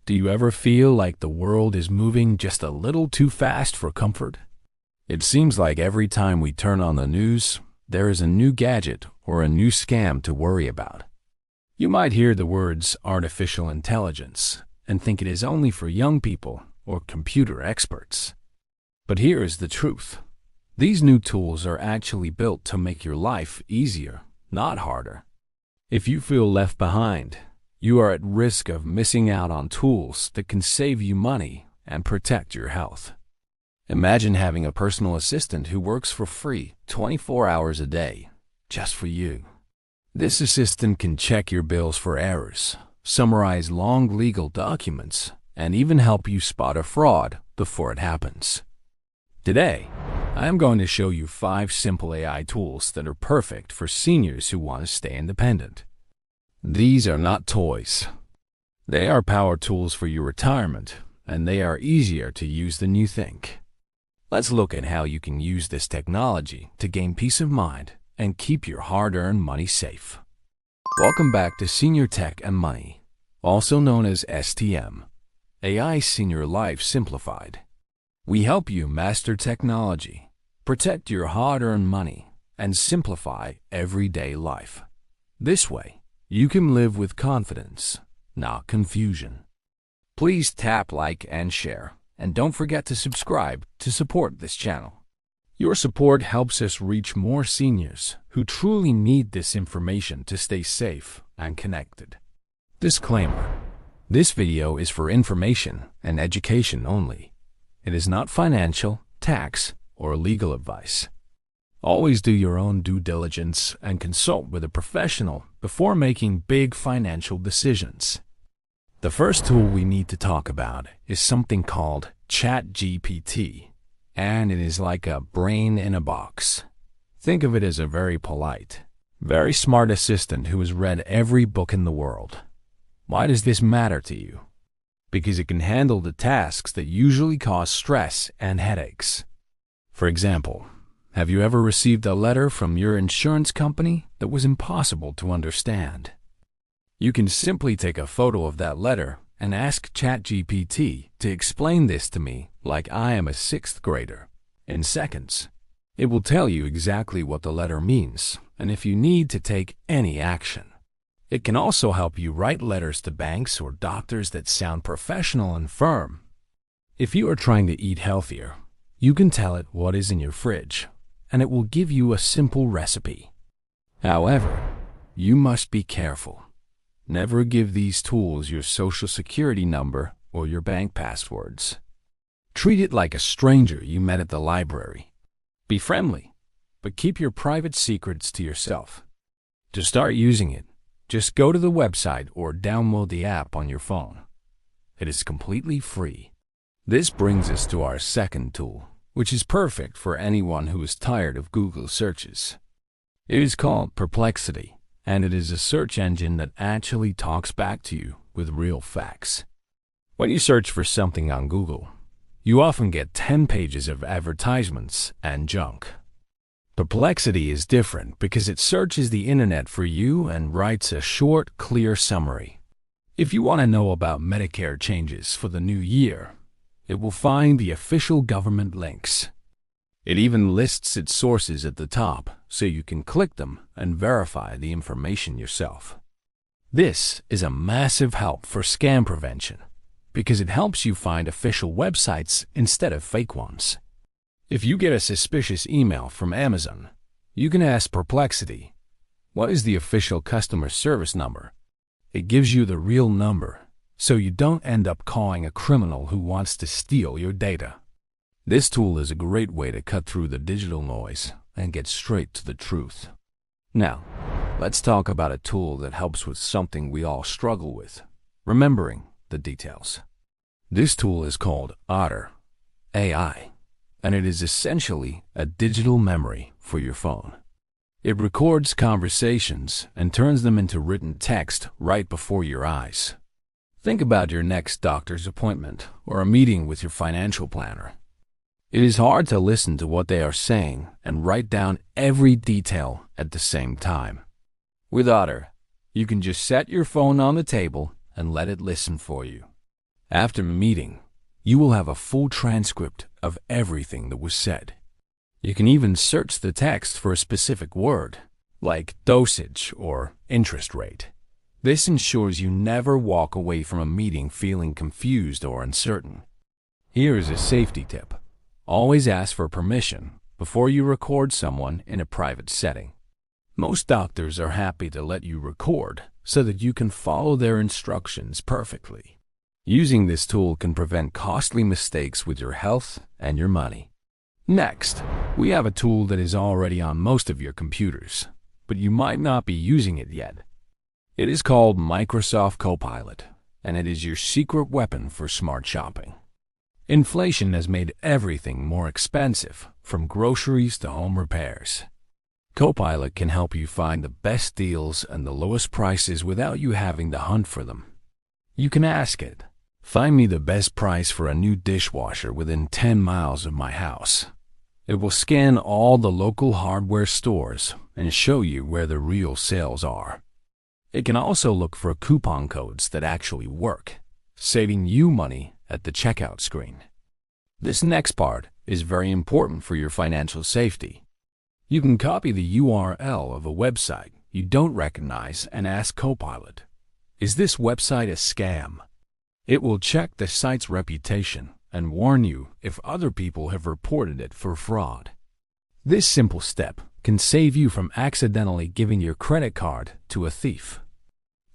Do you ever feel like the world is moving just a little too fast for comfort? It seems like every time we turn on the news, there is a new gadget or a new scam to worry about. You might hear the words artificial intelligence and think it is only for young people or computer experts. But here is the truth. These new tools are actually built to make your life easier, not harder. If you feel left behind, you are at risk of missing out on tools that can save you money and protect your health. Imagine having a personal assistant who works for free 24 hours a day, just for you. This assistant can check your bills for errors, summarize long legal documents, and even help you spot a fraud before it happens. Today, I am going to show you 5 simple AI tools that are perfect for seniors who want to stay independent. These are not toys. They are power tools for your retirement, and they are easier to use than you think. Let's look at how you can use this technology to gain peace of mind and keep your hard-earned money safe. Welcome back to Senior Tech and Money, also known as STM, AI Senior Life Simplified. We help you master technology, protect your hard-earned money, and simplify everyday life. This way, you can live with confidence, not confusion. Please tap like and share, and don't forget to subscribe to support this channel. Your support helps us reach more seniors who truly need this information to stay safe and connected. Disclaimer: this video is for information and education only. It is not financial, tax, or legal advice. Always do your own due diligence and consult with a professional before making big financial decisions. The first tool we need to talk about is something called ChatGPT, and it is like a brain in a box. Think of it as a very polite, very smart assistant who has read every book in the world. Why does this matter to you? Because it can handle the tasks that usually cause stress and headaches. For example, have you ever received a letter from your insurance company that was impossible to understand? You can simply take a photo of that letter and ask ChatGPT to explain this to me like I am a 6th grader. In seconds, it will tell you exactly what the letter means and if you need to take any action. It can also help you write letters to banks or doctors that sound professional and firm. If you are trying to eat healthier, you can tell it what is in your fridge, and it will give you a simple recipe. However, you must be careful. Never give these tools your social security number or your bank passwords. Treat it like a stranger you met at the library. Be friendly, but keep your private secrets to yourself. To start using it, just go to the website or download the app on your phone. It is completely free. This brings us to our second tool, which is perfect for anyone who is tired of Google searches. It is called Perplexity, and it is a search engine that actually talks back to you with real facts. When you search for something on Google, you often get 10 pages of advertisements and junk. Perplexity is different because it searches the internet for you and writes a short, clear summary. If you want to know about Medicare changes for the new year, it will find the official government links. It even lists its sources at the top so you can click them and verify the information yourself. This is a massive help for scam prevention because it helps you find official websites instead of fake ones. If you get a suspicious email from Amazon, you can ask Perplexity, "What is the official customer service number?" It gives you the real number, so you don't end up calling a criminal who wants to steal your data. This tool is a great way to cut through the digital noise and get straight to the truth. Now, let's talk about a tool that helps with something we all struggle with, remembering the details. This tool is called Otter.ai, and it is essentially a digital memory for your phone. It records conversations and turns them into written text right before your eyes. Think about your next doctor's appointment or a meeting with your financial planner. It is hard to listen to what they are saying and write down every detail at the same time. With Otter, you can just set your phone on the table and let it listen for you. After the meeting, you will have a full transcript of everything that was said. You can even search the text for a specific word, like dosage or interest rate. This ensures you never walk away from a meeting feeling confused or uncertain. Here is a safety tip. Always ask for permission before you record someone in a private setting. Most doctors are happy to let you record so that you can follow their instructions perfectly. Using this tool can prevent costly mistakes with your health and your money. Next, we have a tool that is already on most of your computers, but you might not be using it yet. It is called Microsoft Copilot, and it is your secret weapon for smart shopping. Inflation has made everything more expensive, from groceries to home repairs. Copilot can help you find the best deals and the lowest prices without you having to hunt for them. You can ask it, "Find me the best price for a new dishwasher within 10 miles of my house." It will scan all the local hardware stores and show you where the real sales are. It can also look for coupon codes that actually work, saving you money at the checkout screen. This next part is very important for your financial safety. You can copy the URL of a website you don't recognize and ask Copilot, "Is this website a scam?" It will check the site's reputation and warn you if other people have reported it for fraud. This simple step can save you from accidentally giving your credit card to a thief.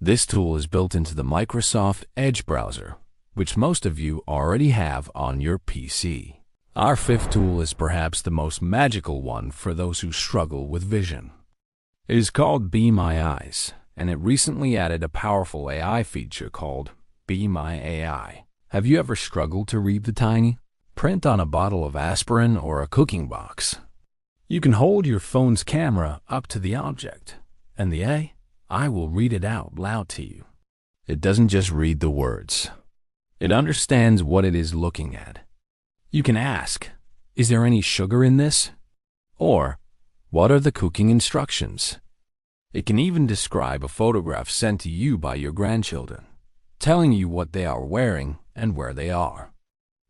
This tool is built into the Microsoft Edge browser, which most of you already have on your PC. Our fifth tool is perhaps the most magical one for those who struggle with vision. It is called Be My Eyes, and it recently added a powerful AI feature called Be My AI. Have you ever struggled to read the tiny print on a bottle of aspirin or a cooking box? You can hold your phone's camera up to the object, and the AI will read it out loud to you. It doesn't just read the words. It understands what it is looking at. You can ask, "Is there any sugar in this?" Or, "What are the cooking instructions?" It can even describe a photograph sent to you by your grandchildren, telling you what they are wearing and where they are.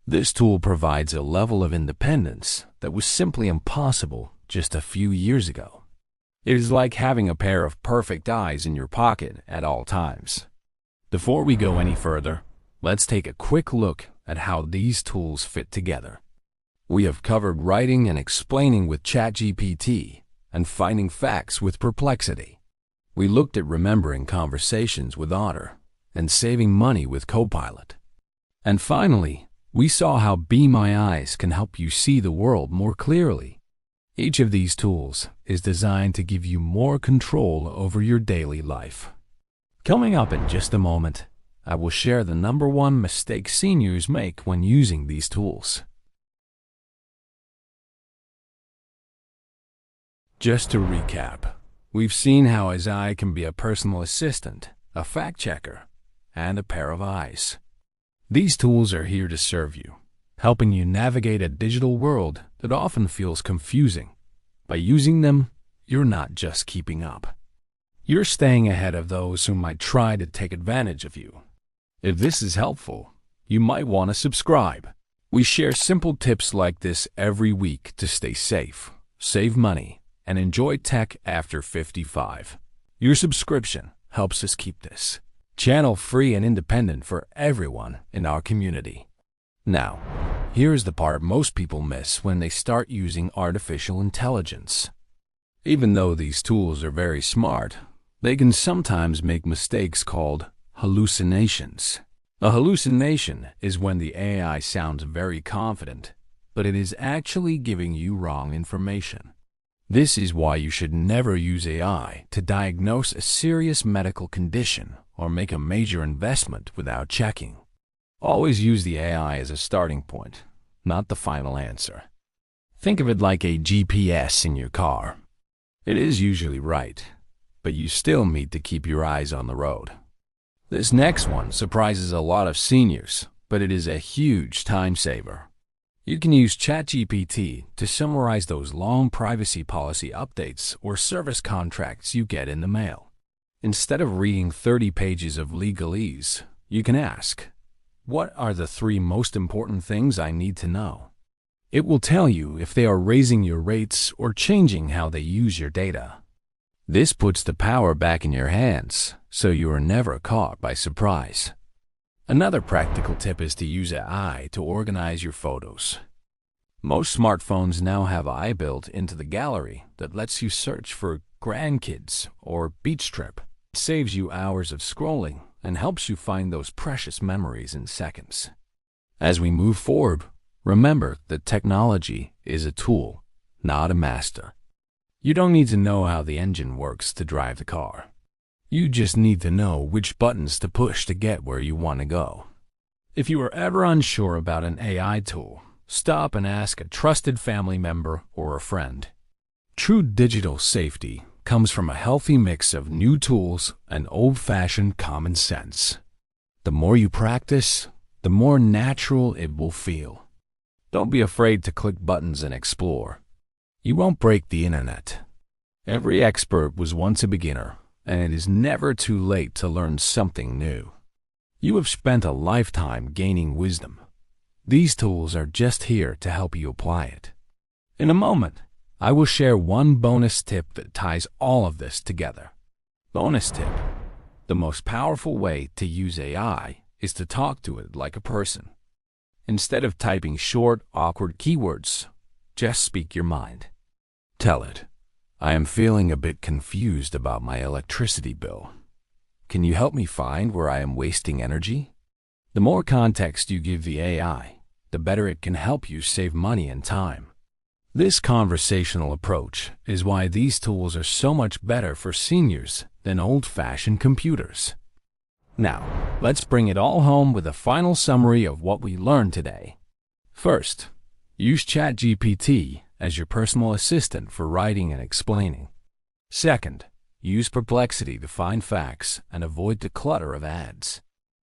This tool provides a level of independence that was simply impossible just a few years ago. It is like having a pair of perfect eyes in your pocket at all times. Before we go any further, let's take a quick look at how these tools fit together. We have covered writing and explaining with ChatGPT and finding facts with Perplexity. We looked at remembering conversations with Otter and saving money with Copilot. And finally, we saw how Be My Eyes can help you see the world more clearly. Each of these tools is designed to give you more control over your daily life. Coming up in just a moment, I will share the #1 mistake seniors make when using these tools. Just to recap, we've seen how AI can be a personal assistant, a fact checker, and a pair of eyes. These tools are here to serve you, helping you navigate a digital world that often feels confusing. By using them, you're not just keeping up. You're staying ahead of those who might try to take advantage of you. If this is helpful, you might want to subscribe. We share simple tips like this every week to stay safe, save money, and enjoy tech after 55. Your subscription helps us keep this channel free and independent for everyone in our community. Now, here is the part most people miss when they start using artificial intelligence. Even though these tools are very smart, they can sometimes make mistakes called hallucinations. A hallucination is when the AI sounds very confident, but it is actually giving you wrong information. This is why you should never use AI to diagnose a serious medical condition or make a major investment without checking. Always use the AI as a starting point, not the final answer. Think of it like a GPS in your car. It is usually right, but you still need to keep your eyes on the road. This next one surprises a lot of seniors, but it is a huge time saver. You can use ChatGPT to summarize those long privacy policy updates or service contracts you get in the mail. Instead of reading 30 pages of legalese, you can ask, What are the 3 most important things I need to know? It will tell you if they are raising your rates or changing how they use your data. This puts the power back in your hands, so you are never caught by surprise. Another practical tip is to use AI to organize your photos. Most smartphones now have AI built into the gallery that lets you search for grandkids or beach trip. It saves you hours of scrolling and helps you find those precious memories in seconds. As we move forward, remember that technology is a tool, not a master. You don't need to know how the engine works to drive the car. You just need to know which buttons to push to get where you want to go. If you are ever unsure about an AI tool, stop and ask a trusted family member or a friend. True digital safety comes from a healthy mix of new tools and old-fashioned common sense. The more you practice, the more natural it will feel. Don't be afraid to click buttons and explore. You won't break the internet. Every expert was once a beginner, and it is never too late to learn something new. You have spent a lifetime gaining wisdom. These tools are just here to help you apply it. In a moment, I will share one bonus tip that ties all of this together. Bonus tip: the most powerful way to use AI is to talk to it like a person. Instead of typing short, awkward keywords, just speak your mind. Tell it, I am feeling a bit confused about my electricity bill. Can you help me find where I am wasting energy? The more context you give the AI, the better it can help you save money and time. This conversational approach is why these tools are so much better for seniors than old-fashioned computers. Now, let's bring it all home with a final summary of what we learned today. First, use ChatGPT as your personal assistant for writing and explaining. Second, use Perplexity to find facts and avoid the clutter of ads.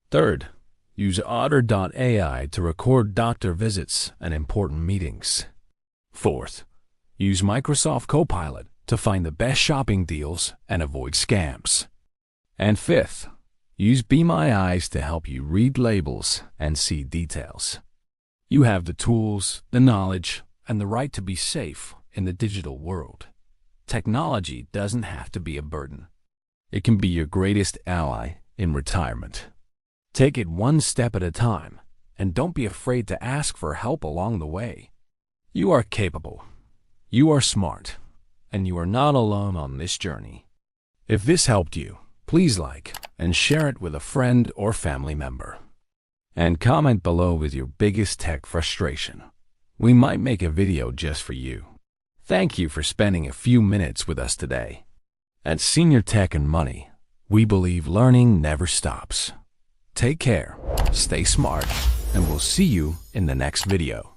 Third, use Otter.ai to record doctor visits and important meetings. Fourth, use Microsoft Copilot to find the best shopping deals and avoid scams. And fifth, use Be My Eyes to help you read labels and see details. You have the tools, the knowledge, and the right to be safe in the digital world. Technology doesn't have to be a burden. It can be your greatest ally in retirement. Take it one step at a time, and don't be afraid to ask for help along the way. You are capable, you are smart, and you are not alone on this journey. If this helped you, please like and share it with a friend or family member. And comment below with your biggest tech frustration. We might make a video just for you. Thank you for spending a few minutes with us today. At Senior Tech and Money, we believe learning never stops. Take care, stay smart, and we'll see you in the next video.